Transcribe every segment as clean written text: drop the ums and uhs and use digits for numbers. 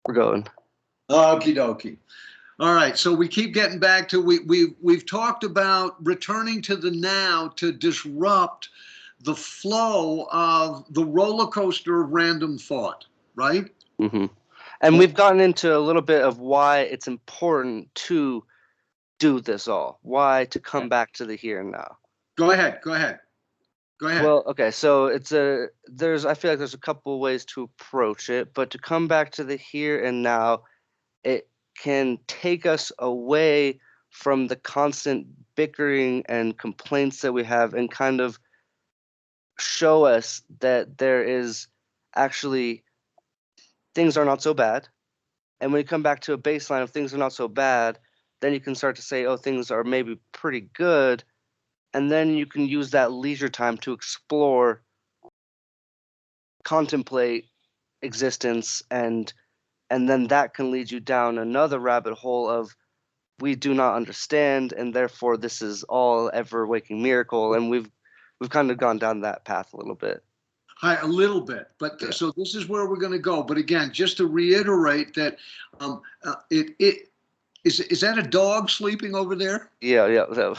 We're going. Okie dokie. All right, so we keep getting back to we've talked about returning to the now to disrupt the flow of the roller coaster of random thought, right? Hmm. And Yeah. we've gotten into a little bit of why it's important to do this all, why to come back to the here and now. Go ahead. Go ahead. Go ahead. Well, okay, so I feel like there's a couple ways to approach it, but to come back to the here and now, it can take us away from the constant bickering and complaints that we have and kind of show us that there is actually things are not so bad. And when you come back to a baseline of things are not so bad, then you can start to say, oh, things are maybe pretty good. And then you can use that leisure time to explore, contemplate existence, and then that can lead you down another rabbit hole of we do not understand, and therefore this is all ever waking miracle. And we've kind of gone down that path a little bit. Hi, a little bit, but Yeah. so this is where we're going to go. But again, just to reiterate that it is that a dog sleeping over there? Yeah, yeah. So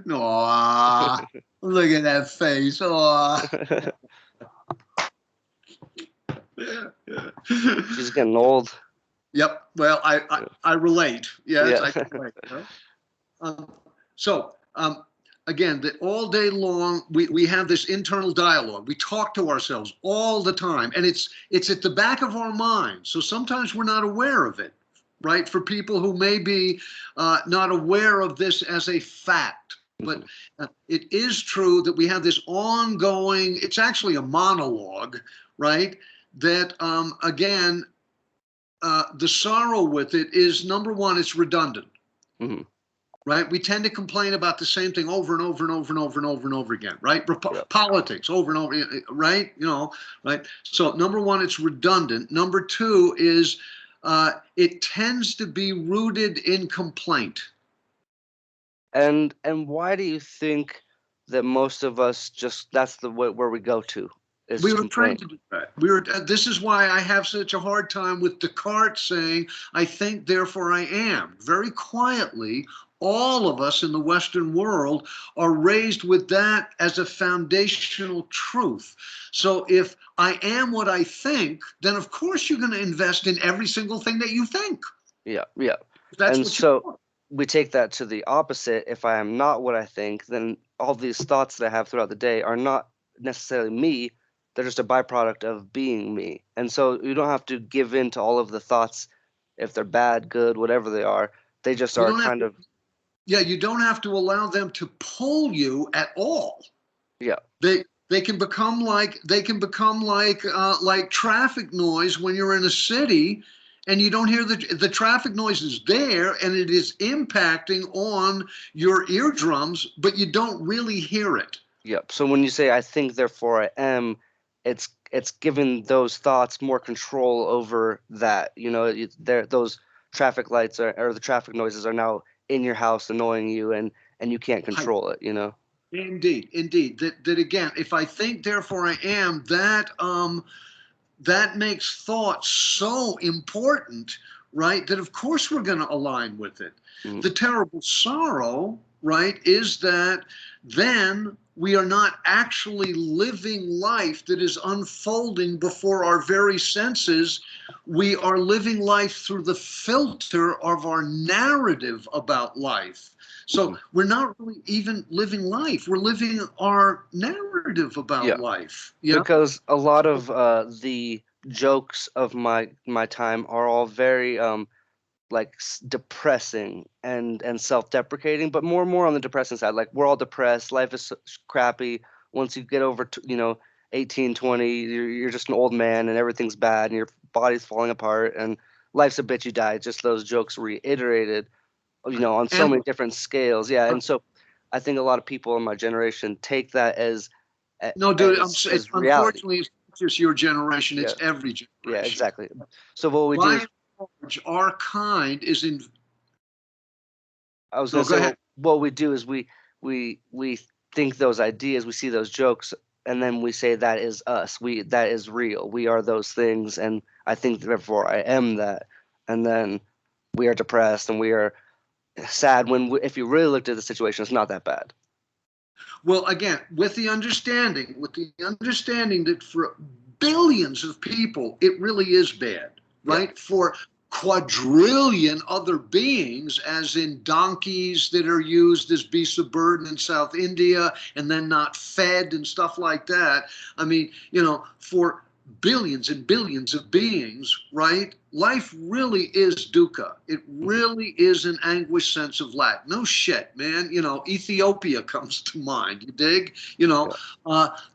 Aw, look at that face. Aw. she's getting old. Yep. Well, I relate. Yes, Yeah. I can relate. Right? Um, so again, all day long we have this internal dialogue. We talk to ourselves all the time, and it's at the back of our mind. So sometimes we're not aware of it, right? For people who may be not aware of this as a fact. But Mhm. it is true that we have this ongoing, it's actually a monologue, right? That again, the sorrow with it is number one, it's redundant, Mhm. right? We tend to complain about the same thing over and over and over and over and over and over again, right? Yep. Politics over and over, right? Right? So number one, it's redundant. Number two is it tends to be rooted in complaint. And why do you think that most of us just that's the where we go to is We to were trained complain? to do that. We were. This is why I have such a hard time with Descartes saying, "I think, therefore I am." Very quietly, all of us in the Western world are raised with that as a foundational truth. So if I am what I think, then of course you're going to invest in every single thing that you think. Yeah, yeah. That's And what you so want. we take that to the opposite. If I am not what I think, then all these thoughts that I have throughout the day are not necessarily me. They're just a byproduct of being me. And so you don't have to give in to all of the thoughts if they're bad, good, whatever they are. They just You are don't have kind to. of, Yeah, you don't have to allow them to pull you at all. yeah, They can become like traffic noise when you're in a city and you don't hear the traffic noise is there and it is impacting on your eardrums, but you don't really hear it. yeah. So when you say I think, therefore I am, it's giving those thoughts more control over that. Those traffic lights or the traffic noises are now in your house annoying you, and you can't control it. Indeed, indeed. That again, if I think, therefore I am, that makes thought so important, right? That of course we're going to align with it. Mhm. The terrible sorrow, right, is that then we are not actually living life that is unfolding before our very senses. We are living life through the filter of our narrative about life. So Mhm. we're not really even living life. We're living our narrative about Yeah, life. Yeah. because a lot of the jokes of my time are all very like depressing and self-deprecating, but more on the depressing side. Like we're all depressed, life is crappy. Once you get over to 18, 20, you're just an old man and everything's bad and your body's falling apart and life's a bitch, you die. Just those jokes reiterated, on so many And different scales. Yeah, and so I think a lot of people in my generation take that no, dude, as reality. unfortunately, it's not just your generation, Yeah, it's every yeah, generation. exactly. So what we do By is and large, our kind is in. I was No, gonna go say ahead. what we do is we think those ideas, we see those jokes and then we say that is us. That is real. We are those things, and I think therefore I am that. And then we are depressed and we are sad when if you really looked at the situation, it's not that bad. Well, again, with the understanding that for billions of people, it really is bad, right? Yeah. For quadrillion other beings, as in donkeys that are used as beasts of burden in South India and then not fed and stuff like that. I mean, for billions and billions of beings, right? Life really is dukkha. It really is an anguished sense of lack. No shit, man. Ethiopia comes to mind. You dig? Yeah.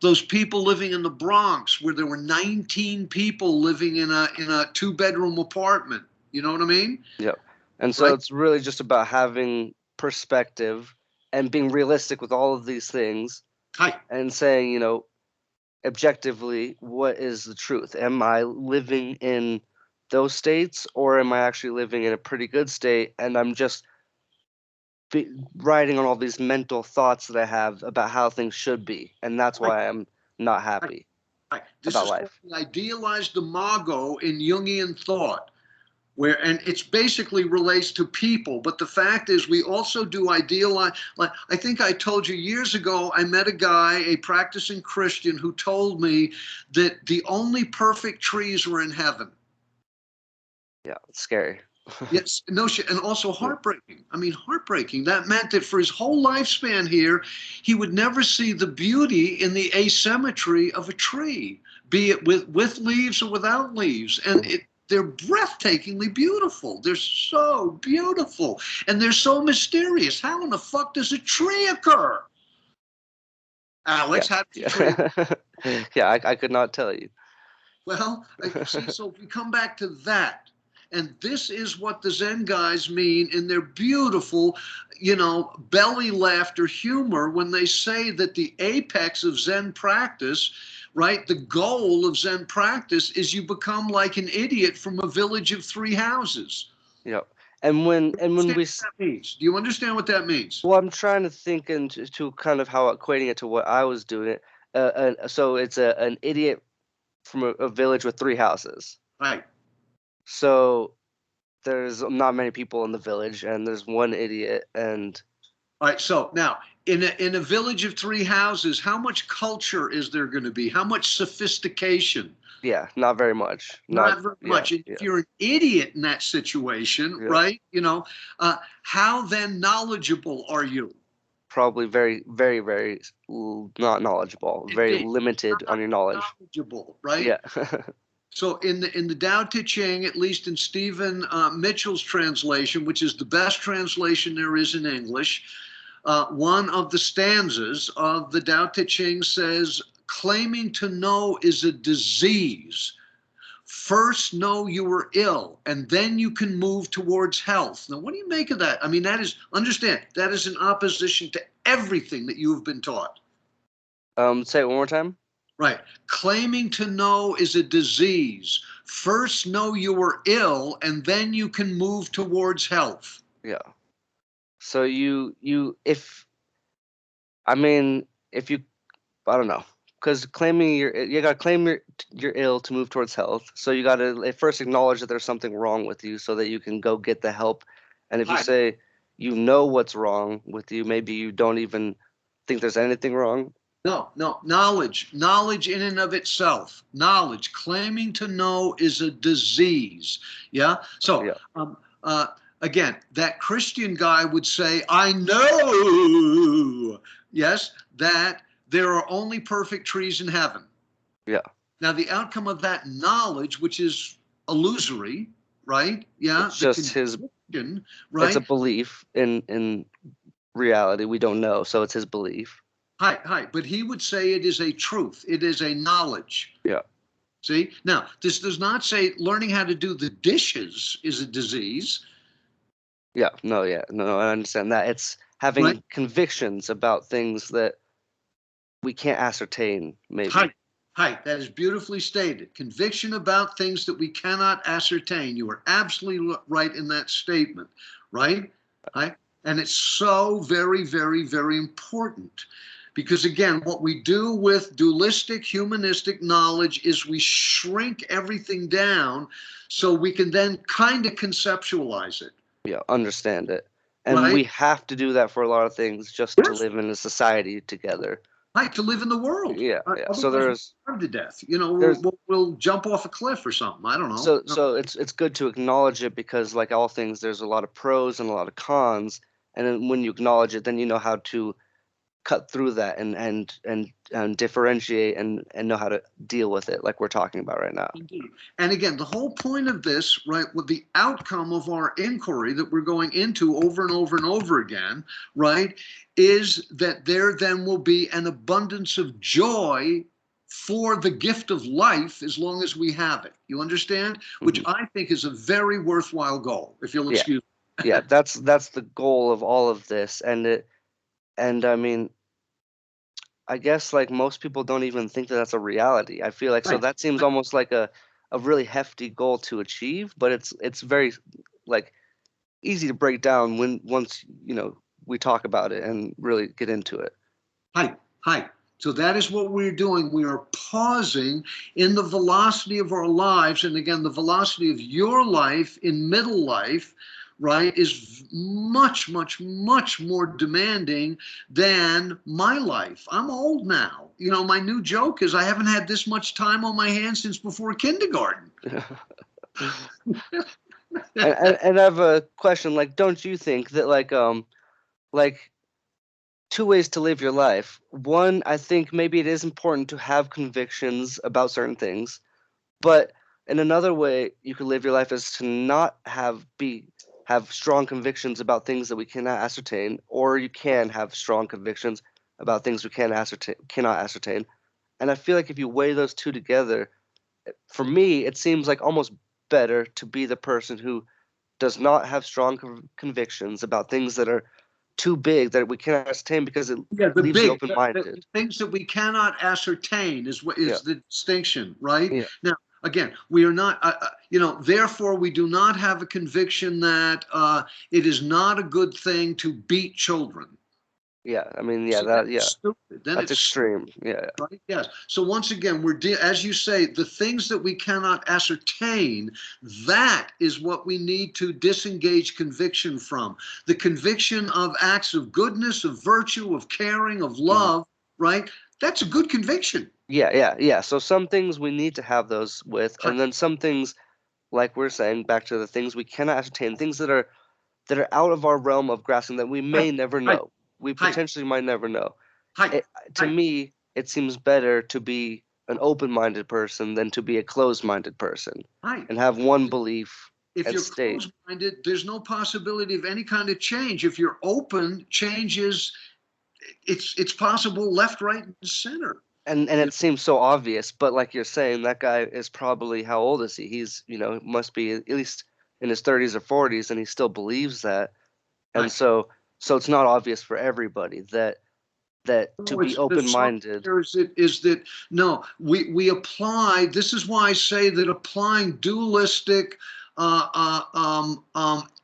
Those people living in the Bronx where there were 19 people living in a 2-bedroom apartment. You know what I mean? Yeah. And so Right? it's really just about having perspective and being realistic with all of these things Hi. and saying, objectively, what is the truth? Am I living in those states, or am I actually living in a pretty good state and I'm just riding on all these mental thoughts that I have about how things should be, and that's Hi. why I'm not Hi. happy Hi. This about is called life. the idealized imago in Jungian thought. And it's basically relates to people, but the fact is we also do idealize. Like, I think I told you years ago, I met a guy, a practicing Christian, who told me that the only perfect trees were in heaven. Yeah, it's scary. Yes, no shit, and also Yeah. heartbreaking. I mean, heartbreaking. That meant that for his whole lifespan here, he would never see the beauty in the asymmetry of a tree, be it with leaves or without leaves. And Mhm. they're breathtakingly beautiful. They're so beautiful, and they're so mysterious. How in the fuck does a tree occur? Yeah, Alex, how does a tree? yeah, yeah. I could not tell you. Well, see, so if we come back to that, and this is what the Zen guys mean in their beautiful, belly laughter humor when they say that the apex of Zen practice, right, the goal of Zen practice is you become like an idiot from a village of 3 houses. Yeah, and when Understand we what that means? Do you understand what that means? well, I'm trying to think into to kind of how equating it to what I was doing it. So it's an idiot from a village with three houses. Right. So there's not many people in the village, and there's one idiot, and All right, so now in a village of 3 houses, how much culture is there going to be? How much sophistication? yeah, not very much. Not Not very yeah, much. And if yeah, you're an idiot in that situation, yeah. right? How then knowledgeable are you? Probably very, very, very not knowledgeable. Very Indeed, limited on not your knowledge. knowledgeable, right? Yeah, So in the Tao Te Ching, at least in Stephen Mitchell's translation, which is the best translation there is in English, one of the stanzas of the Tao Te Ching says, claiming to know is a disease. First know you are ill, and then you can move towards health. Now, what do you make of that? I mean, understand, that is in opposition to everything that you have been taught. say it one more time. Right. Claiming to know is a disease. First know you are ill, and then you can move towards health. Yeah. So if I mean if you I don't know, because claiming you gotta claim you're ill to move towards health. So you gotta at first acknowledge that there's something wrong with you, so that you can go get the help. And if you Hi. say you know what's wrong with you, maybe you don't even think there's anything wrong. No, no. Knowledge in and of itself. Knowledge. Claiming to know is a disease. Yeah. So, Yeah. again, that Christian guy would say, I know, yes, that there are only perfect trees in heaven. Yeah. Now, the outcome of that knowledge, which is illusory, right? Yeah. It's The just his conviction, it's a right? belief in reality. We don't know, so it's his belief. Hi. But he would say it is a truth, it is a knowledge. Yeah. See? Now, this does not say learning how to do the dishes is a disease, Yeah. No, yeah. No, I understand that. It's right? having convictions about things that we can't ascertain, Hi. maybe. Hi. That is beautifully stated. Conviction about things that we cannot ascertain. You are absolutely right in that statement, right? Hi. And it's so very, very, very important Because again, what we do with dualistic, humanistic knowledge is we shrink everything down so we can then kind of conceptualize it. Yeah, understand it. And Right? we have to do that for a lot of things just to Yes. live in a society together. Right, to live in the world. Yeah, yeah. So Otherwise, we'll starve to death. there's We'll jump off a cliff or something. I don't know. so it's good to acknowledge it because like all things, there's a lot of pros and a lot of cons. And then when you acknowledge it, then you know how to cut through that and differentiate and know how to deal with it, like we're talking about right now. Indeed. And again, the whole point of this, right, with the outcome of our inquiry that we're going into over and over and over again, right, is that there then will be an abundance of joy for the gift of life as long as we have it. You understand? Which Mhm. I think is a very worthwhile goal, if you'll Yeah, excuse me. yeah. That's the goal of all of this, and I mean, I guess like most people don't even think that that's a reality. I feel like so Right. that seems almost like a really hefty goal to achieve, but it's very like easy to break down when once we talk about it and really get into it. Hi, hi. So that is what we're doing. We are pausing in the velocity of our lives. And again, the velocity of your life in middle life, right, is much, much, much more demanding than my life. I'm old now. You know, my new joke is I haven't had this much time on my hands since before kindergarten. And I have a question, like, don't you think that like two ways to live your life? One, I think maybe it is important to have convictions about certain things, but in another way, you could live your life is to not have strong convictions about things that we cannot ascertain, or you can have strong convictions about things we cannot ascertain. And I feel like if you weigh those two together, for me, it seems like almost better to be the person who does not have strong convictions about things that are too big that we cannot ascertain because it Yeah, the leaves you big, the open-minded. things that we cannot ascertain is what Yeah, is the distinction, right? yeah, Now, again, we are not, therefore, we do not have a conviction that it is not a good thing to beat children. yeah. I mean, yeah, See, then that, it's yeah, stupid. Then that's it's extreme. Yeah, right? Yes. So once again, as you say, the things that we cannot ascertain, that is what we need to disengage conviction from. The conviction of acts of goodness, of virtue, of caring, of mhm. love, right? That's a good conviction. Yeah, yeah, yeah. So some things we need to have those with, Right, and then some things, like we're saying, back to the things we cannot ascertain, things that are out of our realm of grasping that we right, may never right, know. We right, potentially might never know. right, To right, me, it seems better to be an open-minded person than to be a closed-minded person right. and have one belief If and you're state. closed-minded, there's no possibility of any kind of change. If you're open, change is it's possible left, right, and center. And it seems so obvious, but like you're saying, that guy is probably how old is he? He's, must be at least in his 30s or 40s, and he still believes that. And Right. so it's not obvious for everybody that to No, be it's the song open-minded. here is that no, we apply. This is why I say that applying dualistic,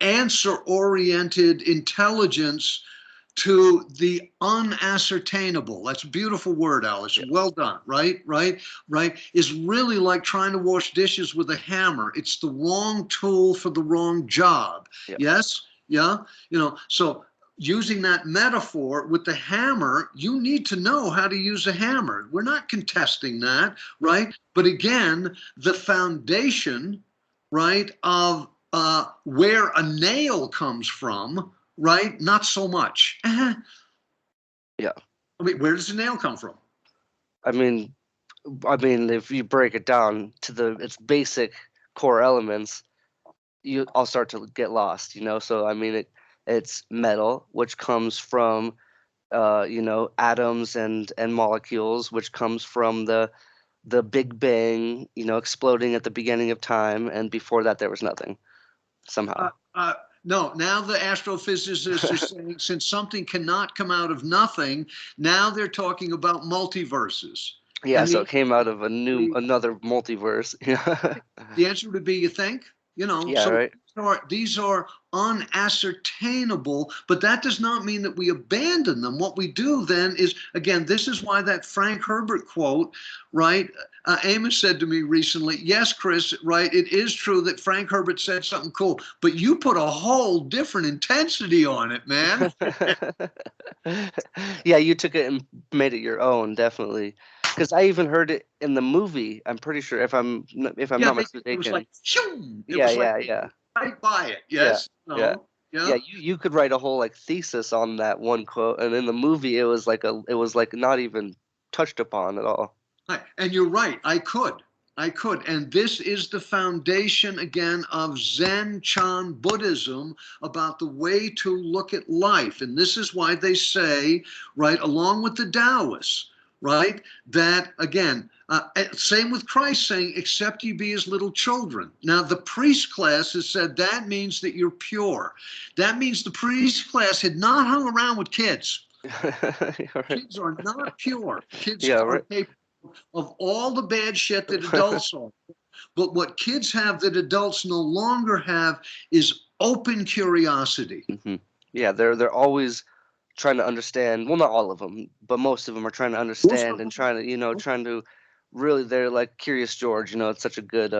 answer-oriented intelligence to the unascertainable. That's a beautiful word, Alice. Yeah, Well done. Right, right, right. Is really like trying to wash dishes with a hammer. It's the wrong tool for the wrong job. yeah, Yes, yeah. So using that metaphor with the hammer, you need to know how to use a hammer. We're not contesting that, yeah, right? But again, the foundation, right, of where a nail comes from, right? Not so much. I yeah. mean, where does the nail come from? I mean, if you break it down to its basic core elements, I'll start to get lost. So I mean, it's metal, which comes from atoms and molecules, which comes from the Big Bang, exploding at the beginning of time, and before that there was nothing Uh, somehow. uh, no, now the astrophysicists are saying since something cannot come out of nothing, now they're talking about multiverses. Yeah, And so the it came out of the, another multiverse. the answer would be you think, Yeah, so right. these are unascertainable, but that does not mean that we abandon them. What we do then is, again, this is why that Frank Herbert quote, right? Amos said to me recently, yes, Chris, right, it is true that Frank Herbert said something cool, but you put a whole different intensity on it, man. Yeah, you took it and made it your own, definitely. Because I even heard it in the movie. I'm pretty sure, if I'm Yeah, not it was mistaken. like, shoo! It Yeah, was like yeah, yeah, right by it. yeah, Yes? yeah, No? Yeah? yeah. You could write a whole like thesis on that one quote, and in the movie, it was like not even touched upon at all. Right. And you're right. I could. I could. And this is the foundation, again, of Zen Chan Buddhism about the way to look at life. And this is why they say, right, along with the Taoists, right, that, again, same with Christ saying, except ye be as little children. Now, the priest class has said that means that you're pure. That means the priest class had not hung around with kids. Right. Kids are not pure. Kids Yeah, are right. capable of all the bad shit that adults are. But what kids have that adults no longer have is open curiosity. Hmm. Yeah, they're always trying to understand. Well, not all of them, but most of them are trying to Most understand of and them, trying to really. They're like Curious George. It's such a good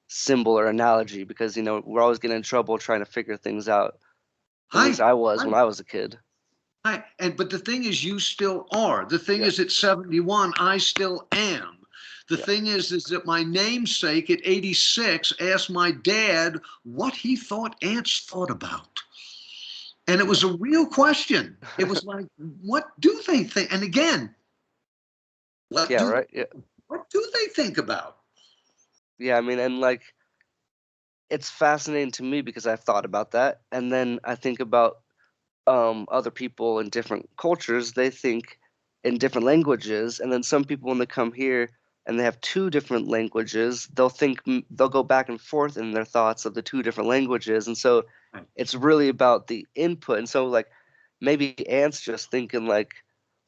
symbol or analogy because we're always getting in trouble trying to figure things out. At least hi, I was hi, when I was a kid. hi. And but the thing is, you still are. The thing Yeah, is, at 71, I still am. The yeah, thing is that my namesake at 86 asked my dad what he thought ants thought about. And it was a real question. It was like, what do they think? And again, what yeah, do right. Yeah, what do they think about? yeah. I mean, and like it's fascinating to me because I've thought about that, and then I think about other people in different cultures. They think in different languages, and then some people when they come here and they have two different languages, they'll go back and forth in their thoughts of the two different languages, and so it's really about the input. And so like maybe ants just thinking like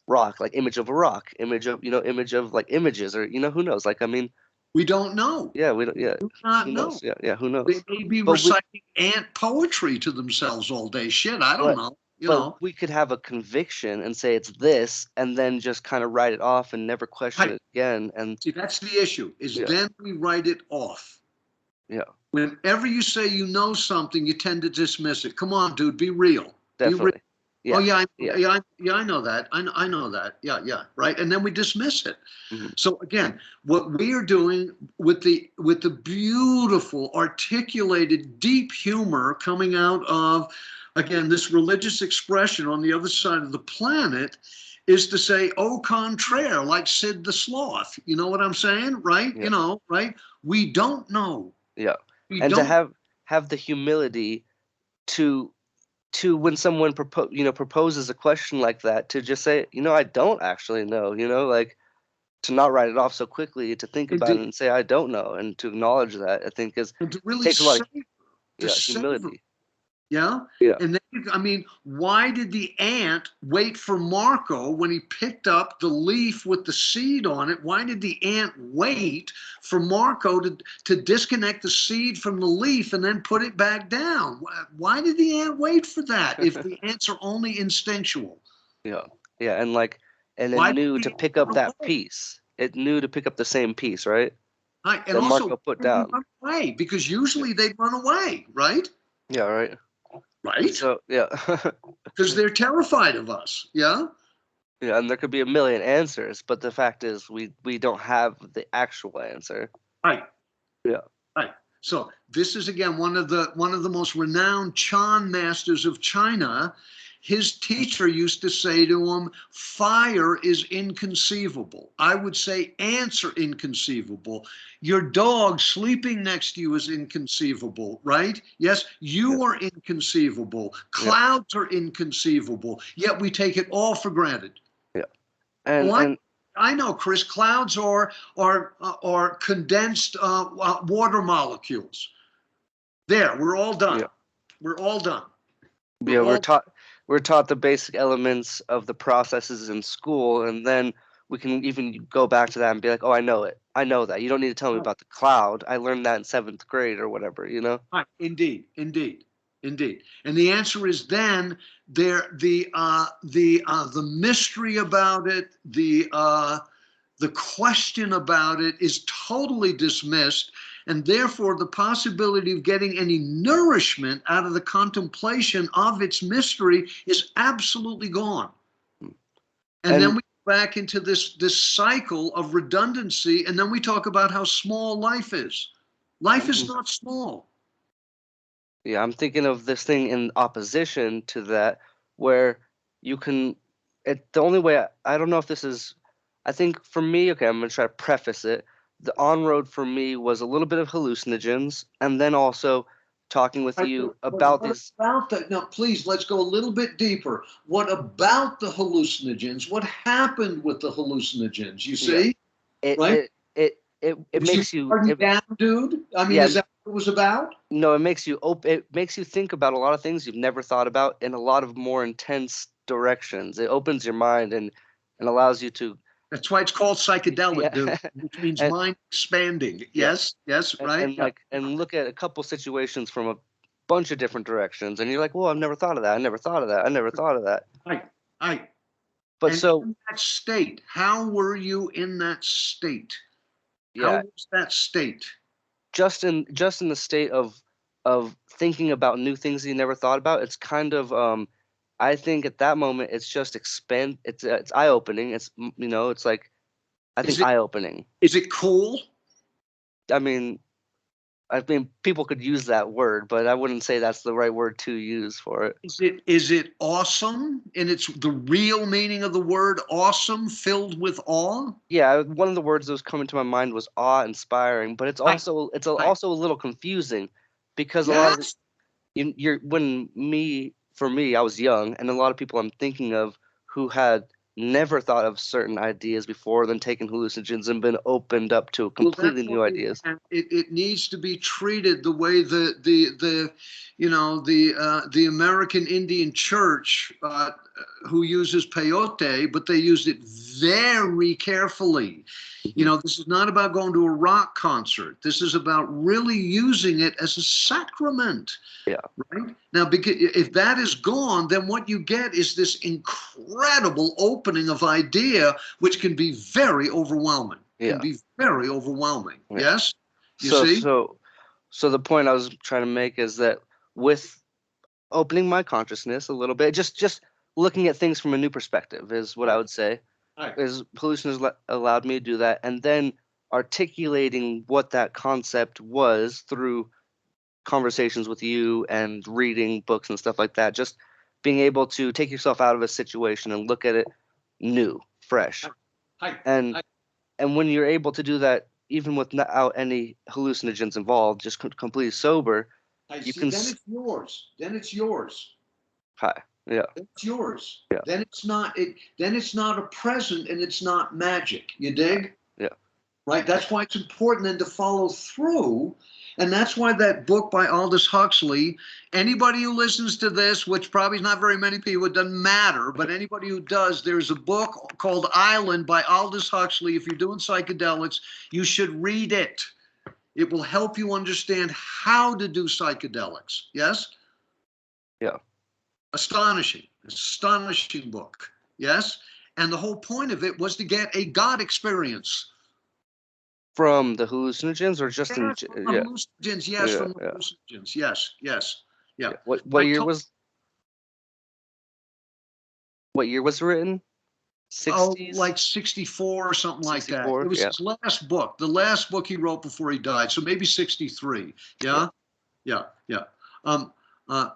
rock, like image of a rock, image of like images, or who knows? Like I mean, We don't know. yeah, we don't, yeah, Do not who know. knows? Yeah, yeah, who They knows? may be But we reciting ant poetry to themselves all day. Shit, I don't but know. You but know. we could have a conviction and say it's this, and then just kind of write it off and never question Right. it again. And See, that's the issue, is yeah, then we write it off. yeah, Whenever you say you know something, you tend to dismiss it. Come on, dude, be real. Be real. definitely, Oh yeah, yeah, yeah, yeah, I know that. I know that. Yeah, yeah, right. And then we dismiss it. hmm, So again, what we are doing with the beautiful, articulated, deep humor coming out of, again, this religious expression on the other side of the planet, is to say, au contraire, like Sid the Sloth. You know what I'm saying, right? yeah, Right? We don't know. yeah, We and to don't. have the humility to when someone proposes a question like that, to just say, I don't actually know, like to not write it off so quickly, to think And about to, it and say I don't know, and to acknowledge that, I think is and to really takes a lot of savor, to yeah savor. humility. Yeah. Yeah. And then, I mean, why did the ant wait for Marco when he picked up the leaf with the seed on it? Why did the ant wait for Marco to disconnect the seed from the leaf and then put it back down? Why did the ant wait for that if the ants are only instinctual? Yeah, yeah, and like, and it Why did knew the to ant pick up run that away? piece. It knew to pick up the same piece, right? Right. And That also, Marco put why did he down. run away? Because Yeah, usually they'd run away, right? yeah, right. And Right? so, yeah, Because they're terrified of us. Yeah. yeah, and there could be a million answers, but the fact is, we don't have the actual answer. Right. Yeah, Right. So this is again one of the most renowned Chan masters of China. His teacher used to say to him, "Fire is inconceivable." I would say, "Ants are inconceivable." Your dog sleeping next to you is inconceivable, right? Yes, yeah, you are inconceivable. yeah, Clouds are inconceivable. Yet we take it all for granted. yeah. Oh, And I know, Chris. Clouds are condensed water molecules. There, we're all done. yeah, We're all done. We're yeah, all we're taught the basic elements of the processes in school, and then we can even go back to that and be like, oh, I know it. I know that. You don't need to tell me Right. about the cloud. I learned that in seventh grade or whatever, you know? Right. Indeed, indeed, indeed. And the answer is then there the mystery about it, the question about it is totally dismissed, and therefore the possibility of getting any nourishment out of the contemplation of its mystery is absolutely gone. And then And we go back into this cycle of redundancy, and then we talk about how small life is. Life is mhm, not small. yeah, I'm thinking of this thing in opposition to that, where you can, the only way, I don't know if this is, I think for me, okay, I'm gonna try to preface it. The on-road for me was a little bit of hallucinogens, and then also talking with Right, you but about what these. about that? Now, please, let's go a little bit deeper. What about the hallucinogens? What happened with the hallucinogens? You Yeah, see, it right? it it Was you makes you already down, dude? I mean, yeah, is that what it was about? no, it makes you it makes you think about a lot of things you've never thought about in a lot of more intense directions. It opens your mind and allows you to That's why it's called psychedelic, yeah dude, which means and mind expanding. yeah Yes, yes, right? and Yeah. like and look at a couple situations from a bunch of different directions, and you're like, well, I've never thought of that. I never thought of that. I never thought of that. Right, right. But And so in that state, how were you in that state? How yeah, was that state? just in the state of thinking about new things that you never thought about, it's kind of I think at that moment it's just expand. It's eye opening. It's like I Is think it eye opening. is it cool? I mean, people could use that word, but I wouldn't say that's the right word to use for it. Is it awesome? And it's the real meaning of the word awesome, filled with awe? Yeah, one of the words that was coming to my mind was awe-inspiring, but Right, right. also a little confusing because a lot of Yes. you're when me for me I was young, and a lot of people I'm thinking of who had never thought of certain ideas before, then taken hallucinogens and been opened up to Well, completely that's what new ideas. it needs to be treated the way the American Indian Church who uses peyote, but they use it very carefully. Mhm. This is not about going to a rock concert. This is about really using it as a sacrament. Yeah, Right? Now, because if that is gone, then what you get is this incredible opening of idea, which can be very overwhelming. Can yeah, be very overwhelming. yeah. Yes, you So see. so so the point I was trying to make is that with opening my consciousness a little bit, just looking at things from a new perspective is what I Right, would say. right. Is pollution has allowed me to do that, and then articulating what that concept was through conversations with you and reading books and stuff like that. Just being able to take yourself out of a situation and look at it new, fresh, Hi, and hi, and when you're able to do that, even without any hallucinogens involved, just completely sober, I you see. can. Then it's yours. Then it's yours. Hi, yeah, It's yours. yeah, Then it's not it. Then it's not a present, and it's not magic. You dig? yeah, Right? That's why it's important then to follow through. And that's why that book by Aldous Huxley, anybody who listens to this, which probably is not very many people, it doesn't matter, but anybody who does, there's a book called Island by Aldous Huxley. If you're doing psychedelics, you should read it. It will help you understand how to do psychedelics. Yes? yeah. Astonishing, astonishing book. Yes? And the whole point of it was to get a God experience. From the hallucinogens or just in Yes, from the yeah, hallucinogens. Yes, yeah, from the yeah, hallucinogens. Yes, yes, yeah. yeah. I told, What year was it written? oh, 60s, like 64 or something like that. It 64? was Yeah, his last book, the last book he wrote before he died. So maybe 63. yeah. Yeah, yeah, yeah. Um, uh,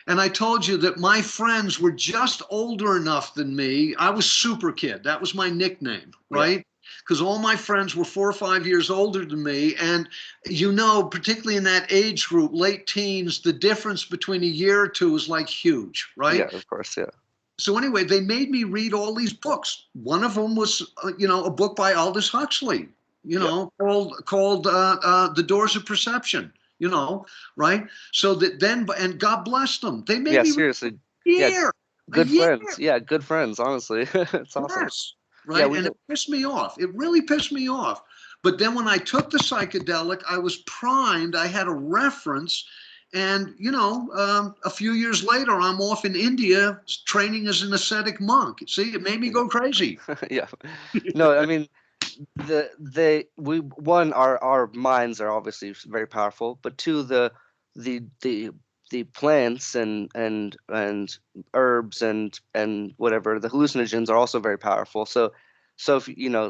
and I told you that my friends were just older enough than me. I was Super Kid. That was my nickname, Yeah. right? Because all my friends were 4 or 5 years older than me. And, particularly in that age group, late teens, the difference between a year or two was like huge, right? Yeah, of course, yeah. So anyway, they made me read all these books. One of them was, a book by Aldous Huxley, Yeah. called The Doors of Perception. Right? So that then, and God bless them, they made Yeah, me read seriously. a Yeah, year, a good year. friends. Yeah, good friends, honestly. It's awesome. Yes. Yeah, right? we And it don't. pissed me off. It really pissed me off. But then when I took the psychedelic, I was primed. I had a reference. And, a few years later, I'm off in India training as an ascetic monk. See, it made me Yeah. go crazy. Yeah. No, I mean, our minds are obviously very powerful, but two, the the the plants and herbs and whatever, the hallucinogens are also very powerful. So if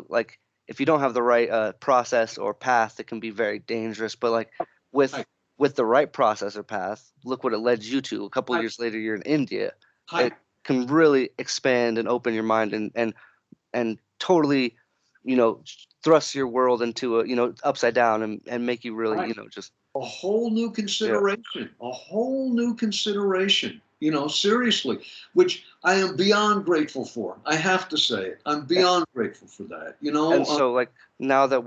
like if you don't have the right process or path, it can be very dangerous. But like with Hi, with the right process or path, look what it led you to. A couple hi, years later, you're in India. hi. It can really expand and open your mind and totally, you know, thrust your world into a, upside down and make you really, Hi. just, A whole new yeah. consideration, a whole new consideration, seriously, which I am beyond grateful for. I have to say it. I'm A- beyond grateful for that. And so like now that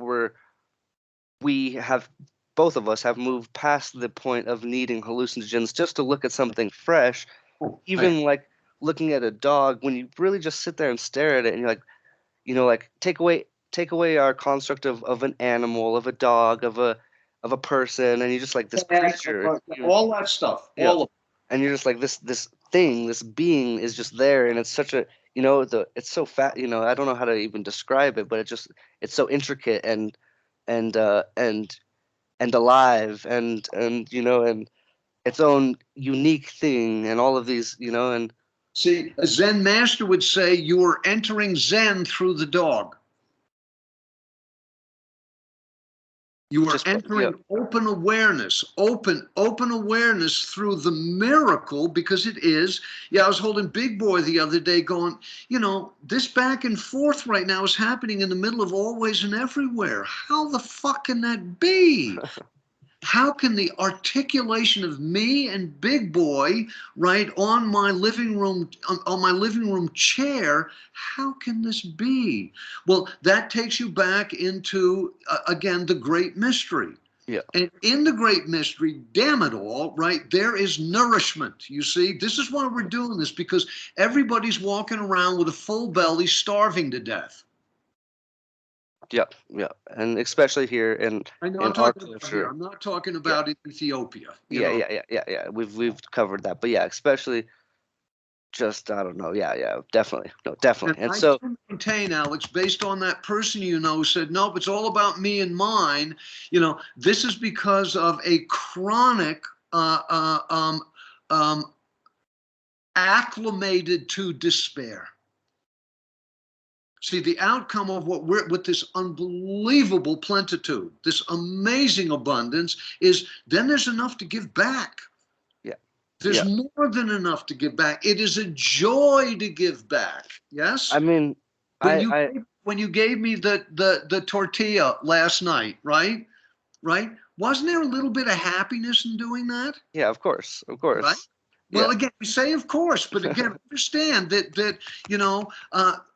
we have both of us have moved past the point of needing hallucinogens just to look at something fresh, oh, even like looking at a dog, when you really just sit there and stare at it and you're like, like take away our construct of an animal, of a dog, of a person, and you just like this creature. all that stuff, Yeah. all of And you're just like this thing, this being is just there, and it's such a, it's so fat, I don't know how to even describe it, but it's so intricate and and alive and its own unique thing, and all of these, and See, a Zen master would say you are entering Zen through the dog. You are just yeah. entering open awareness, open awareness through the miracle, because it is. Yeah, I was holding Big Boy the other day going, this back and forth right now is happening in the middle of always and everywhere. How the fuck can that be? How can the articulation of me and Big Boy, right, on my living room, on my living room chair, how can this be? Well, that takes you back into, again, the great mystery. Yeah. And in the great mystery, damn it all, right, there is nourishment. You see, this is why we're doing this, because everybody's walking around with a full belly, starving to death. Yeah, yeah, and especially here in I know in I'm our talking about here. culture. I'm not talking Yeah, about in Ethiopia. yeah, yeah, yeah, yeah, yeah. We've covered that, but yeah, especially just I don't know. Yeah, yeah, definitely, no, And definitely. And I so do maintain, Alex, based on that person who said, nope, it's all about me and mine. This is because of a chronic, um, acclimated to despair. See, the outcome of what we're with this unbelievable plenitude, this amazing abundance, is then there's enough to give back. yeah, There's yeah. more than enough to give back. It is a joy to give back. I Yes? mean, when I you I when you gave me the tortilla last night, right, wasn't there a little bit of happiness in doing that? yeah, of course, of Right. course. Well, Yeah, again, we say of course, but again, understand that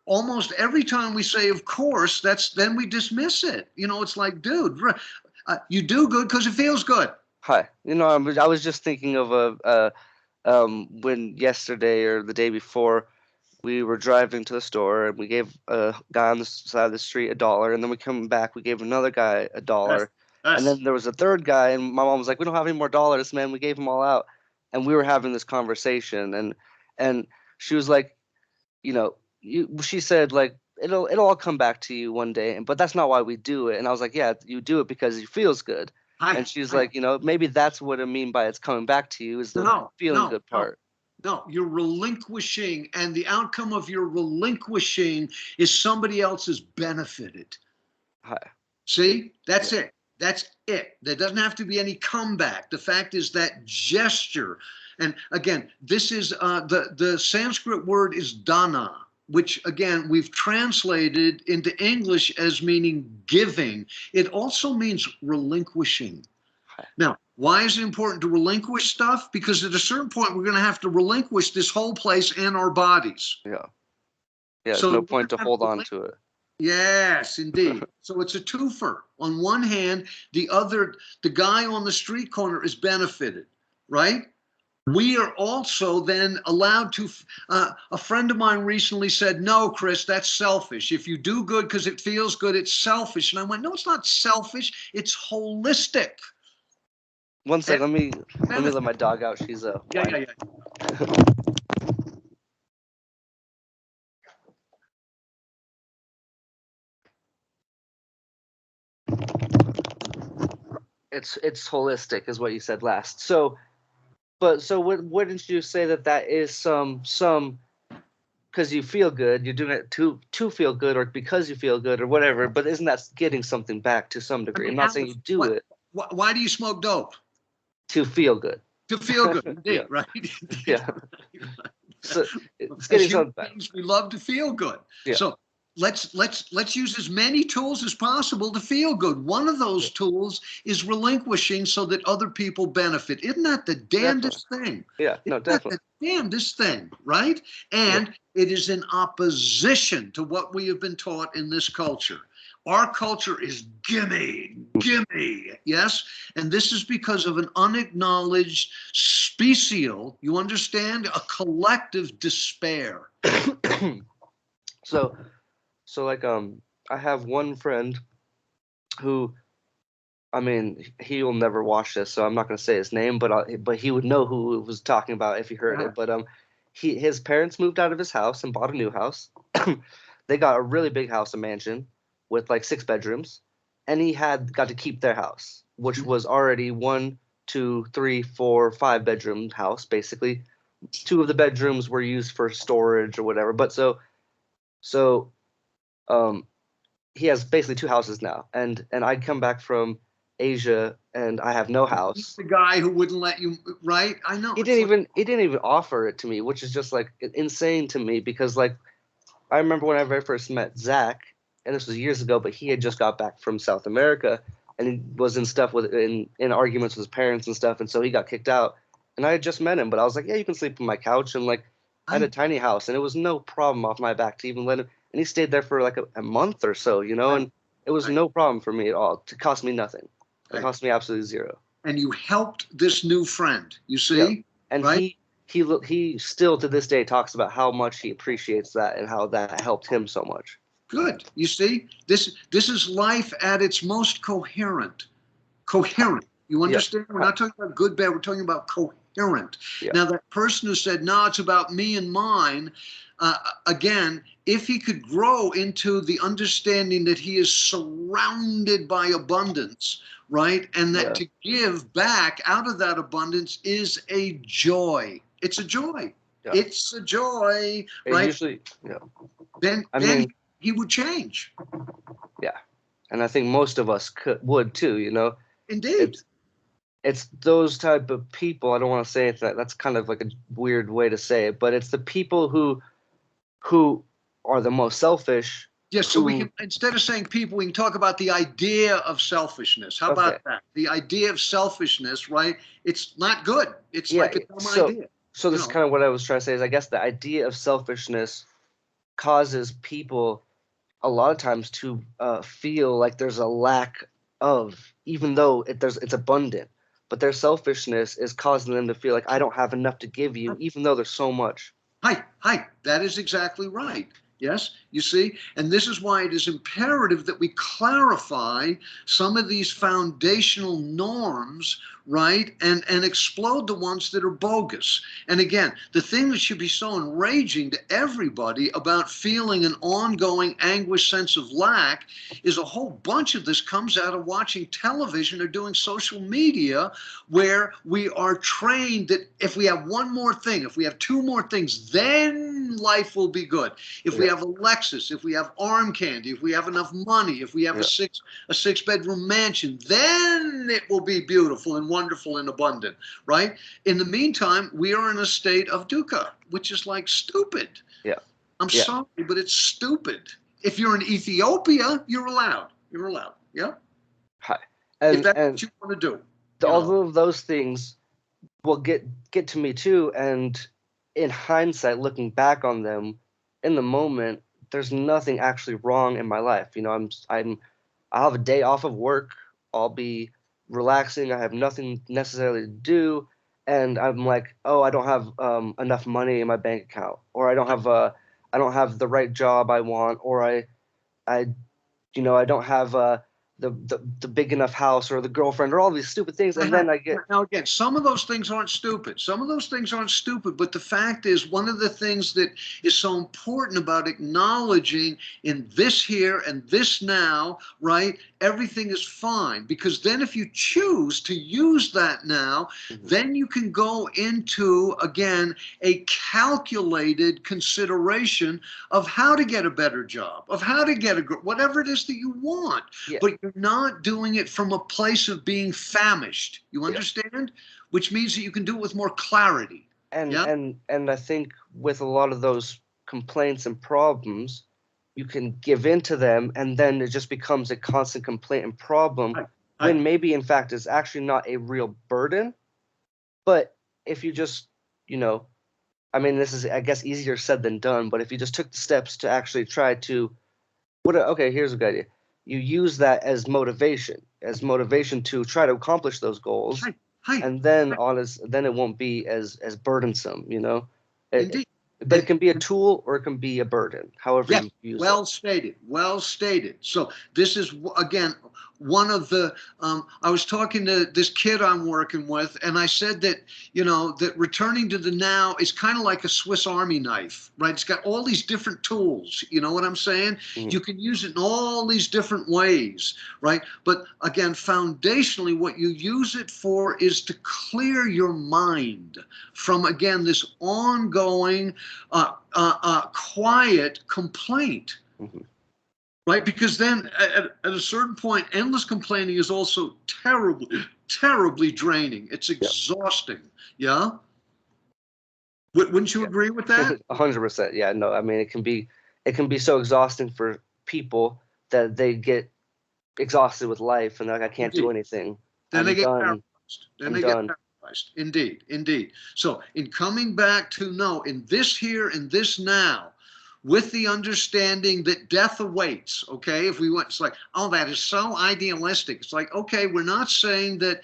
almost every time we say of course, then we dismiss it. It's like, dude, you do good because it feels good. hi. I was just thinking of when yesterday or the day before we were driving to the store and we gave a guy on the side of the street $1, and then we come back, we gave another guy a Yes. dollar, and Yes. then there was a third guy, and my mom was like, "We don't have any more dollars, man. We gave them all out," and we were having this conversation, and she was like, she said like it'll all come back to you one day, but that's not why we do it. And I was like, yeah, you do it because it feels good. Hi. And she's Hi. like, maybe that's what I mean by it's coming back to you is the No, feeling no, good no. part. No, you're relinquishing, and the outcome of your relinquishing is somebody else's benefited. Hi. See, Yeah. that's it. That's it. There doesn't have to be any comeback. The fact is that gesture. And again, this is the Sanskrit word is dana, which again we've translated into English as meaning giving. It also means relinquishing. Hi. Now, why is it important to relinquish stuff? Because at a certain point, we're going to have to relinquish this whole place and our bodies. Yeah. Yeah. There's So no in order point to to have hold on relin- to it. yes, indeed. So it's a twofer. On one hand, the guy on the street corner is benefited, right? we are also then allowed to, a friend of mine recently said, no, Chris, that's selfish. If you do good because it feels good, it's selfish. And I went, no, it's not selfish. It's holistic. One sec, let me Benefit. let my dog out. She's Yeah, whining. yeah, yeah. It's holistic, is what you said last. So, but so wouldn't you say that that is some because you feel good, you're doing it to feel good, or because you feel good, or whatever. But isn't that getting something back to some I degree? I'm mean, not saying you Alex, do it why do you smoke dope? to feel good. To feel good, Yeah, indeed, right? Indeed, yeah. right. So it's As getting human something back. beings, we love to feel good. Yeah, So let's use as many tools as possible to feel good. One of yeah, those tools is relinquishing so that other people benefit. Isn't that the definitely. damnedest thing? Yeah, Isn't no, that definitely. the damnedest thing, right? Yeah, And it is in opposition to what we have been taught in this culture. Our culture is gimme, gimme, yes? And this is because of an unacknowledged special, you understand, a collective despair. so so like I have one friend who, I mean, he will never watch this, so I'm not going to say his name, but he would know who it was talking about if he heard Yeah. it. But his parents moved out of his house and bought a new house. They got a really big house, a mansion with like 6 bedrooms, and he had got to keep their house, which was already 1, 2, 3, 4, 5 bedroom house. Basically, 2 of the bedrooms were used for storage or whatever. But so um he has basically 2 houses now, and I'd come back from Asia and I have no He's house. the guy who wouldn't let you, right? I know. He It's didn't like, even he didn't even offer it to me, which is just like insane to me because like I remember when I very first met Zach, and this was years ago, but he had just got back from South America and he was in stuff with in arguments with his parents and stuff, and so he got kicked out. And I had just met him, but I was like, yeah, you can sleep on my couch, and like I had a I, tiny house, and it was no problem off my back to even let him. And he stayed there for like a month or so, I, and it was I, no problem for me at all. It cost me nothing. It I, cost me absolutely zero. and you helped this new friend, you Yeah, see, and right? he still to this day talks about how much he appreciates that and how that helped him so much. Good. You see, this is life at its most coherent. Coherent. You Yeah, understand? We're not talking about good, bad. We're talking about coherent. yeah, Now, that person who said, no, it's about me and mine, again, if he could grow into the understanding that he is surrounded by abundance, right? And that yeah, to give back out of that abundance is a joy. It's a joy. yeah. It's a joy, It right? usually, yeah. I Then mean, he would change. yeah, and I think most of us would too. Indeed. It's it's those type of people. I don't want to say it that that's kind of like a weird way to say it, but it's the people who are the most selfish. Yes, so we Who can, instead of saying people, we can talk about the idea of selfishness. How okay, about that? The idea of selfishness, right? It's not good. It's yeah. like a dumb So idea, so you this is know. kind of what I was trying to say is I guess the idea of selfishness causes people a lot of times to feel like there's a lack of, even though it's abundant, but their selfishness is causing them to feel like I don't have enough to give you, even though there's so much. Hi, hi. That is exactly right. Yes, you see? And this is why it is imperative that we clarify some of these foundational norms, right? And explode the ones that are bogus. And again, the thing that should be so enraging to everybody about feeling an ongoing anguish sense of lack is a whole bunch of this comes out of watching television or doing social media where we are trained that if we have one more thing, if we have two more things, then life will be good. If we Yeah, have a Lexus, if we have arm candy, if we have enough money, if we have yeah, a six bedroom mansion, then it will be beautiful and wonderful and abundant, right? In the meantime, we are in a state of dukkha, which is like stupid. yeah, I'm yeah. sorry, but it's stupid. If you're in Ethiopia, you're allowed. You're allowed. Yeah. Hi. If that's And what you want to do, you know. all of those things will get to me too. And in hindsight, looking back on them, in the moment, there's nothing actually wrong in my life. I'll have a day off of work. I'll be relaxing. I have nothing necessarily to do, and I'm like, oh, I don't have enough money in my bank account, or I don't have the right job I want, or I I don't have the big enough house or the girlfriend or all these stupid things, and then I get Now, again, some of those things aren't stupid. Some of those things aren't stupid. But the fact is, one of the things that is so important about acknowledging in this here and this now, right? Everything is fine. Because then if you choose to use that now, then you can go into, again, a calculated consideration of how to get a better job, of how to get whatever it is that you want. yeah. But you're not doing it from a place of being famished. You Yeah. understand? Which means that you can do it with more clarity. And Yeah. I think with a lot of those complaints and problems, you can give in to them, and then it just becomes a constant complaint and problem I, I, when maybe in fact it's actually not a real burden. But if you just, you know, I mean, this is, I guess, easier said than done, but if you just took the steps to actually try to, okay, here's a good idea. You use that as motivation to try to accomplish those goals, hi, hi, and then then it won't be as burdensome, you know. indeed. But it And can be a tool or it can be a burden, however yes, you use it. well stated, well stated. So this is, again, one of the, I was talking to this kid I'm working with, and I said that, that returning to the now is kind of like a Swiss Army knife, right? It's got all these different tools, you know what I'm saying? Mhm. You can use it in all these different ways, right? But again, foundationally, what you use it for is to clear your mind from, again, this ongoing, quiet complaint, Mhm. right? Because then at a certain point, endless complaining is also terribly draining. It's Yeah. exhausting. Yeah. Wouldn't you agree with that? 100%. Yeah, no, I mean it can be so exhausting for people that they get exhausted with life and they're like, I can't do Indeed. anything. Then I'm they get done. paralyzed. Then I'm they get done. paralyzed. Indeed, indeed. So in coming back to no, in this here and this now, with the understanding that death awaits, okay? If we went, it's like, oh, that is so idealistic. It's like, okay, we're not saying that,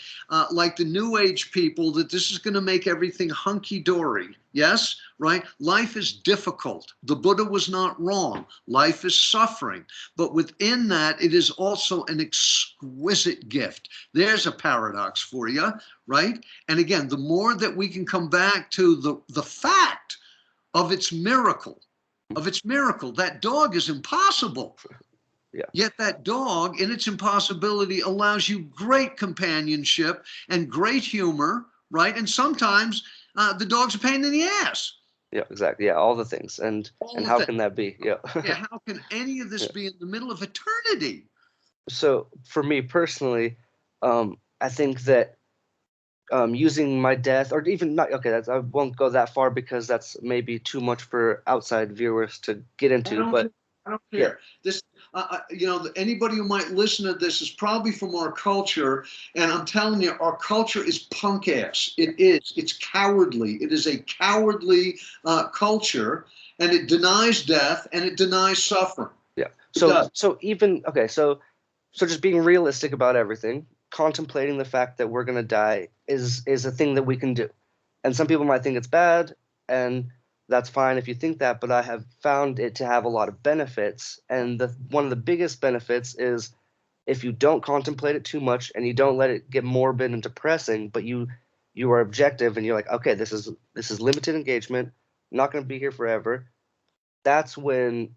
like the New Age people, that this is going to make everything hunky-dory. Yes, right? Life is difficult. The Buddha was not wrong. Life is suffering. But within that, it is also an exquisite gift. There's a paradox for you, right? And again, the more that we can come back to the fact of its miracle, that dog is impossible. Yeah. Yet that dog, in its impossibility, allows you great companionship and great humor, right? And sometimes the dog's a pain in the ass. Yeah, exactly. Yeah, all the things. All And the how things. can that be? Yeah. Yeah, how can any of this Yeah. be in the middle of eternity? So for me personally, I think that using my death, or even not, okay, I won't go that far because that's maybe too much for outside viewers to get I into. don't care. But I don't yeah, care. This, anybody who might listen to this is probably from our culture, and I'm telling you, our culture is punk ass. It is. It's cowardly. It is a cowardly culture, and it denies death and it denies suffering. yeah. It does. So even okay, so just being realistic about everything, contemplating the fact that we're gonna die is a thing that we can do. And some people might think it's bad, and that's fine if you think that, but I have found it to have a lot of benefits. And one of the biggest benefits is if you don't contemplate it too much and you don't let it get morbid and depressing, but you are objective and you're like, okay, this is limited engagement, I'm not going to be here forever. That's when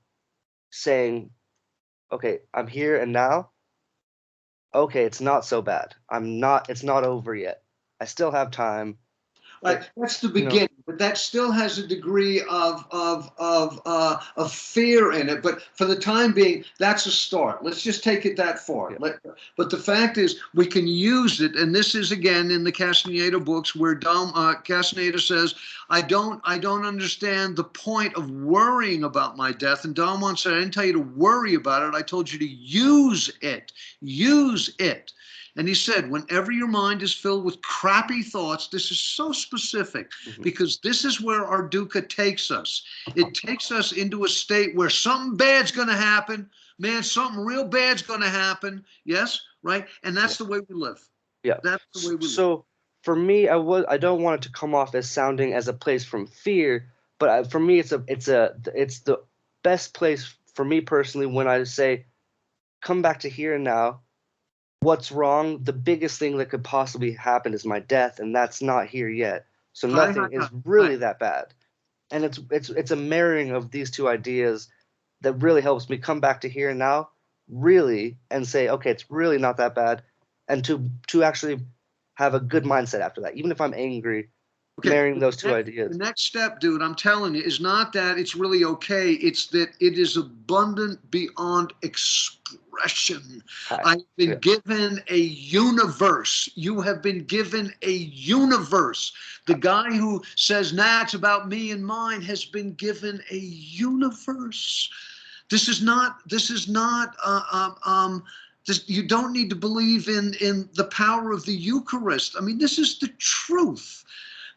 saying, okay, I'm here and now. Okay, it's not so bad. It's not over yet. I still have time. It, Right, that's the you know, beginning, but that still has a degree of fear in it. But for the time being, that's a start. Let's just take it that far. yeah, But the fact is, we can use it, and this is again in the Castaneda books where Castaneda says, I don't understand the point of worrying about my death." And Don once said, "I didn't tell you to worry about it. I told you to use it. Use it." And he said, whenever your mind is filled with crappy thoughts, this is so specific mhm, because this is where our dukkha takes us. It takes us into a state where something bad's going to happen. Man, something real bad's going to happen. Yes, right? And yeah. that's the way we live. Yeah. That's the way we live. So for me, I don't want it to come off as sounding as a place from fear, but for me, it's the best place for me personally when I say, come back to here and now. What's wrong? The biggest thing that could possibly happen is my death, and that's not here yet. So Hi, nothing hi, is hi. really that bad. And it's a marrying of these two ideas that really helps me come back to here and now, really, and say, okay, it's really not that bad, and to actually have a good mindset after that, even if I'm angry, Okay, marrying those two the ideas. next step, dude, I'm telling you, is not that it's really okay. It's that it is abundant beyond expression. Hi. I've been Yeah. given a universe. You have been given a universe. The guy who says, nah, it's about me and mine has been given a universe. This, you don't need to believe in the power of the Eucharist. I mean, this is the truth.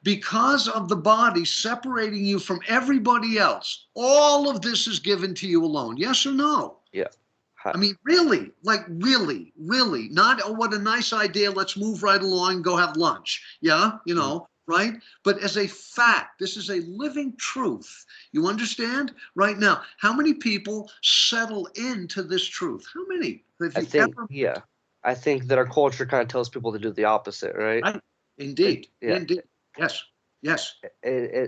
Because of the body separating you from everybody else, all of this is given to you alone. Yes or no? Yeah. Hi. I mean, really, like really, really, not, oh, what a nice idea. Let's move right along and go have lunch. Yeah, Mhm. right? But as a fact, this is a living truth. You understand? Right now, how many people settle into this truth? How many have I you think, ever met? yeah, I think that our culture kind of tells people to do the opposite, right? Right? Indeed. Yeah. Indeed. Yes. Yes.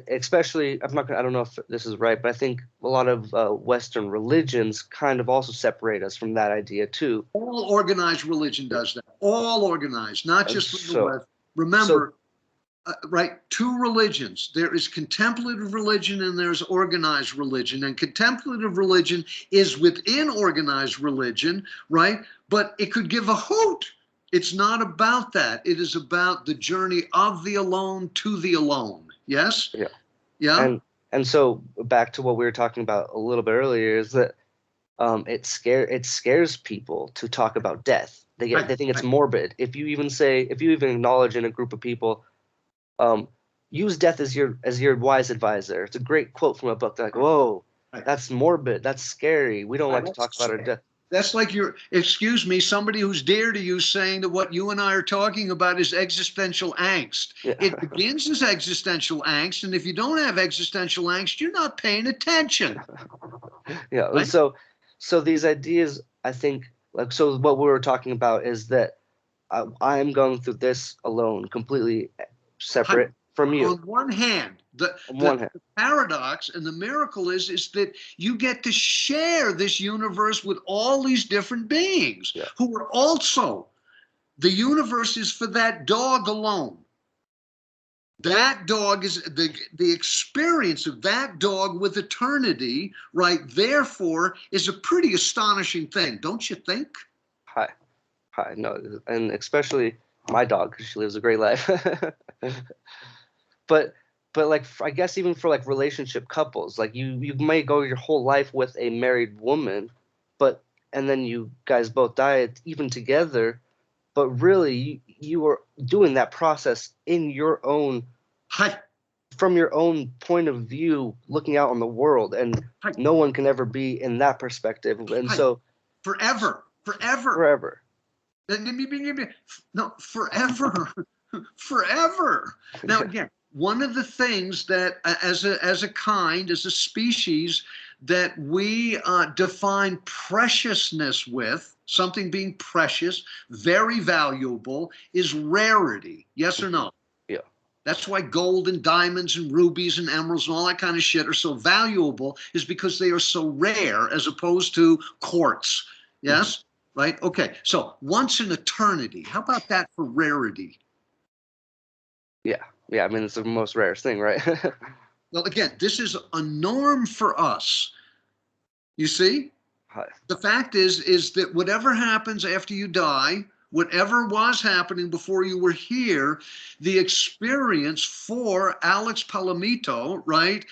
Especially, I don't know if this is right, but I think a lot of Western religions kind of also separate us from that idea too. All organized religion Yeah. does that. All organized, not And just from the so, West. so Remember, right, two religions. There is contemplative religion and there's organized religion. And contemplative religion is within organized religion, right? But it could give a hoot. It's not about that. It is about the journey of the alone to the alone. Yes? yeah, Yeah? and and so back to what we were talking about a little bit earlier is that it scares people to talk about death. Right, They think it's right, morbid. If you even acknowledge in a group of people, um, use death as your wise advisor. It's a great quote from a book. They're like, whoa, right. that's morbid. That's scary. We don't like to That's talk about our death. like your, excuse me, somebody who's dear to you saying that what you and I are talking about is existential angst. Yeah, It begins as existential angst, and if you don't have existential angst, you're not paying attention, yeah. And right? so these ideas, I think, like, so what we were talking about is that I'm going through this alone, completely separate from you. On one hand, On the one hand, paradox and the miracle is that you get to share this universe with all these different beings yeah, who are also, the universe is for that dog alone. That dog is the experience of that dog with eternity, right? Therefore, is a pretty astonishing thing, don't you think? hi, hi. No, and especially my dog because she lives a great life. but but like I guess even for like relationship couples, like you may go your whole life with a married woman, but and then you guys both die even together, but really you are doing that process in your own Hi, from your own point of view, looking out on the world, and hi, no one can ever be in that perspective, and hi. so Forever, forever. forever. No, forever, forever. Now, again, one of the things that, as a kind, as a species, that we define preciousness with, something being precious, very valuable, is rarity. Yes or no? Yeah. That's why gold and diamonds and rubies and emeralds and all that kind of shit are so valuable, is because they are so rare as opposed to quartz. Mhm. Yes? Right? Okay. So once in eternity, how about that for rarity? Yeah. Yeah. I mean, it's the most rarest thing, right? Well, again, this is a norm for us. You see? Hi. The fact is that whatever happens after you die, whatever was happening before you were here, the experience for Alex Palomito, right,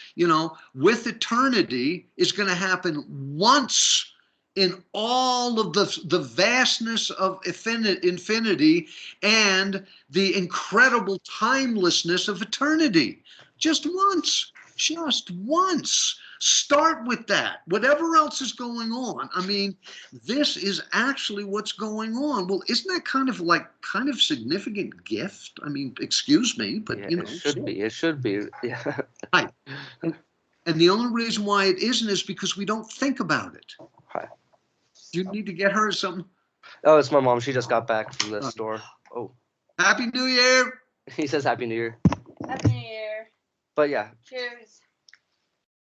with eternity is going to happen once in all of the vastness of infinity and the incredible timelessness of eternity. Just once. Just once. Start with that. Whatever else is going on. I mean, this is actually what's going on. Well, isn't that kind of significant gift? I mean, excuse me, but Yeah, you it know, should be. It should be. Yeah. right. And the only reason why it isn't is because we don't think about it. Hi. Do you need to get her some? Oh, it's my mom. She just got back from the store. Oh, Happy New Year. he says Happy New Year. Happy New Year. But yeah, Cheers.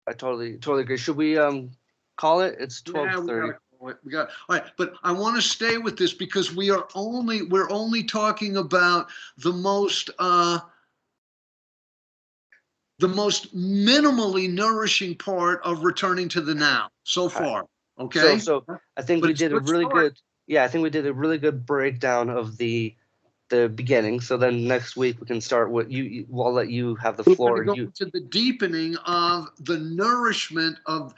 I totally agree. Should we call it? It's 12:30. We got all right, but I want to stay with this because we're only talking about the most minimally nourishing part of returning to the now so far. Okay. So I think we did a really good. Yeah, I think we did a really good breakdown of the beginning. So then next week we can start with you. I'll let you have the floor. We're going to go into the deepening of the nourishment of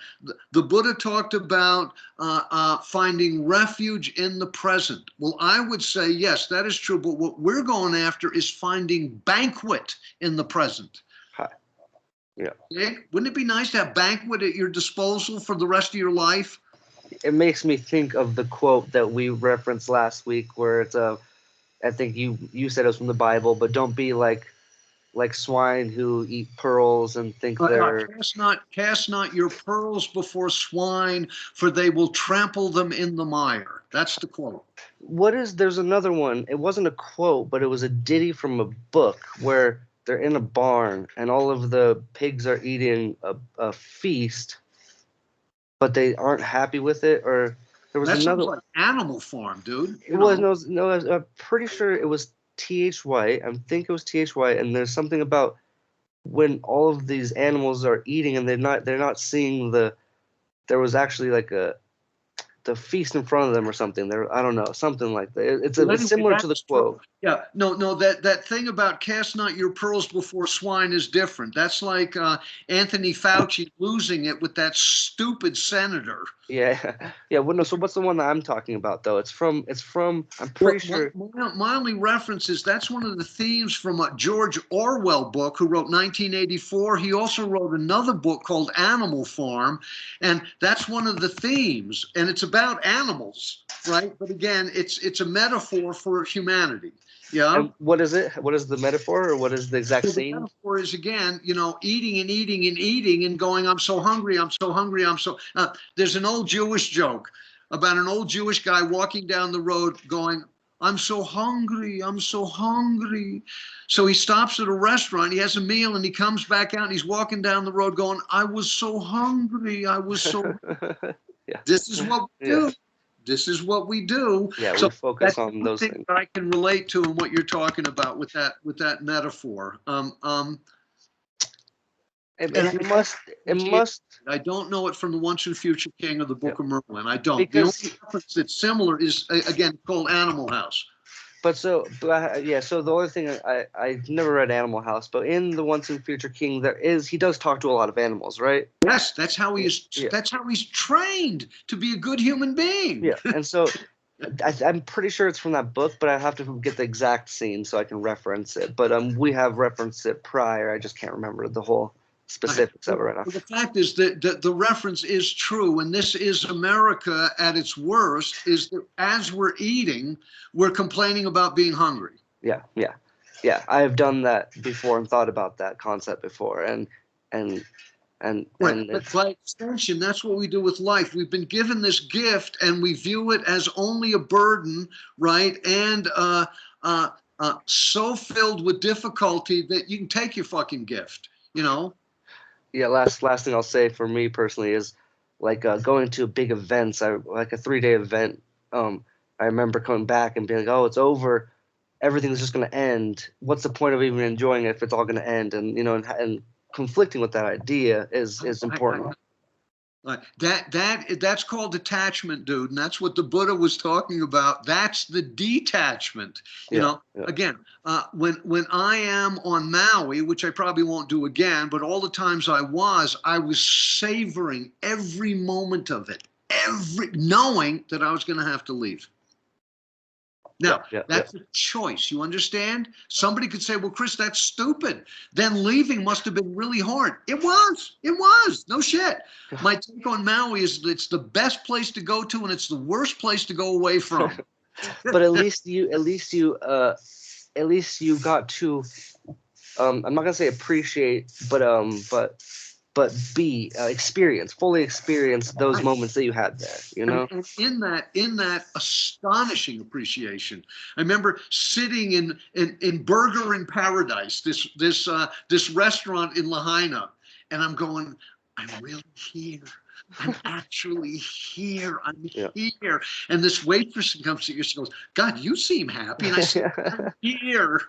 the Buddha talked about finding refuge in the present. Well, I would say yes, that is true. But what we're going after is finding banquet in the present. Yeah. Okay? Wouldn't it be nice to have banquet at your disposal for the rest of your life? It makes me think of the quote that we referenced last week, where it's I think you said it was from the Bible, but don't be like swine who eat pearls and think they're. Cast not your pearls before swine, for they will trample them in the mire. That's the quote. There's another one. It wasn't a quote, but it was a ditty from a book where they're in a barn and all of the pigs are eating a feast, but they aren't happy with it. Or there was another. Sounds like Animal Farm, dude. It was no. I'm pretty sure it was T.H. White. I think it was T.H. White, and there's something about when all of these animals are eating and they're not seeing there was actually like the feast in front of them or something. I don't know, something like that. It's similar to the quote. Yeah, no, that thing about cast not your pearls before swine is different. That's like Anthony Fauci losing it with that stupid senator. Yeah. Well, no. So what's the one that I'm talking about though? It's from. I'm pretty sure. My only reference is that's one of the themes from a George Orwell book, who wrote 1984. He also wrote another book called Animal Farm, and that's one of the themes, and it's about animals, right? But again, it's a metaphor for humanity. Yeah. And what is it? What is the metaphor, or what is the exact scene? The metaphor is, again, eating and eating and eating and going, I'm so hungry, I'm so hungry, I'm so. There's an old Jewish joke about an old Jewish guy walking down the road going, I'm so hungry, I'm so hungry. So he stops at a restaurant, he has a meal, and he comes back out and he's walking down the road going, I was so hungry, I was so. Yeah. This is what we do. This is what we do. Yeah, we focus on those things that I can relate to, and what you're talking about with that metaphor. It must. I don't know it from the Once and Future King of the Book of Merlin. I don't. Because the only reference that's similar is again called Animal House. So the only thing I've never read Animal House, but in the Once and Future King he does talk to a lot of animals, right? Yes, that's how he is. Yeah. That's how he's trained to be a good human being. Yeah, and so I'm pretty sure it's from that book, but I have to get the exact scene so I can reference it. But we have referenced it prior. I just can't remember the whole specifics of it right now. The fact is that the reference is true, and this is America at its worst, is that as we're eating, we're complaining about being hungry. Yeah. I have done that before and thought about that concept before, and but by extension, that's what we do with life. We've been given this gift, and we view it as only a burden, right? And so filled with difficulty that you can take your fucking gift, Yeah, last thing I'll say for me personally is like going to big events. Like a 3-day event. I remember coming back and being like, "Oh, it's over. Everything's just going to end. What's the point of even enjoying it if it's all going to end?" And and conflicting with that idea is important. That's called detachment, dude, and that's what the Buddha was talking about. That's the detachment. Again, when I am on Maui, which I probably won't do again, but all the times I was savoring every moment of it, knowing that I was going to have to leave. Now, yeah, that's a choice. You understand? Somebody could say, well, Chris, that's stupid. Then leaving must have been really hard. It was. It was. No shit. My take on Maui is it's the best place to go to, and it's the worst place to go away from. But at least you got to I'm not gonna say appreciate, but fully experience those moments that you had there, you know? And in that astonishing appreciation, I remember sitting in Burger in Paradise, this restaurant in Lahaina, and I'm going, I'm really here. I'm actually here. I'm here. And this waitress comes to you. She goes, God, you seem happy. And I said, I'm here.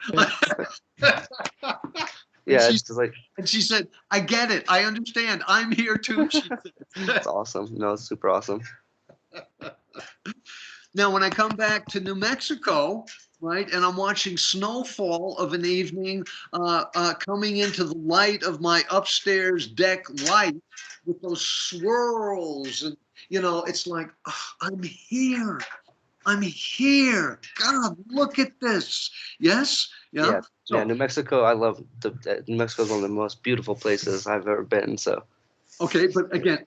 Yeah, she, it's just like, and she said, I get it. I understand. I'm here too. She said. it's awesome. No, it's super awesome. Now, when I come back to New Mexico, right, and I'm watching snowfall of an evening coming into the light of my upstairs deck light with those swirls, and it's like, oh, I'm here. I'm here. God, look at this. Yes? Yeah, So, yeah. New Mexico, I love New Mexico is one of the most beautiful places I've ever been. So, okay, but again,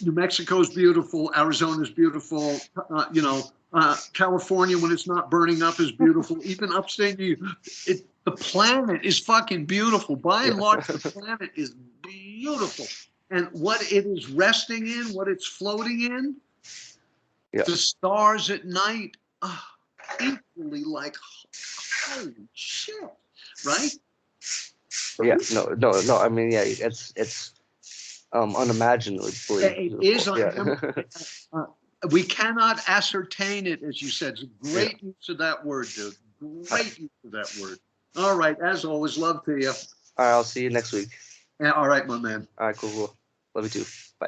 New Mexico is beautiful. Arizona is beautiful. California, when it's not burning up, is beautiful. Even upstate New York, the planet is fucking beautiful. By and large, the planet is beautiful. And what it is resting in, what it's floating in, the stars at night, equally like, holy shit, right? Yeah, no. I mean, yeah, it's unimaginably It is. Yeah. We cannot ascertain it, as you said. It's a great use of that word, dude. Great use of that word. All right. As always, love to you. All right, I'll see you next week. All right, my man. All right, cool. Love you too. Bye.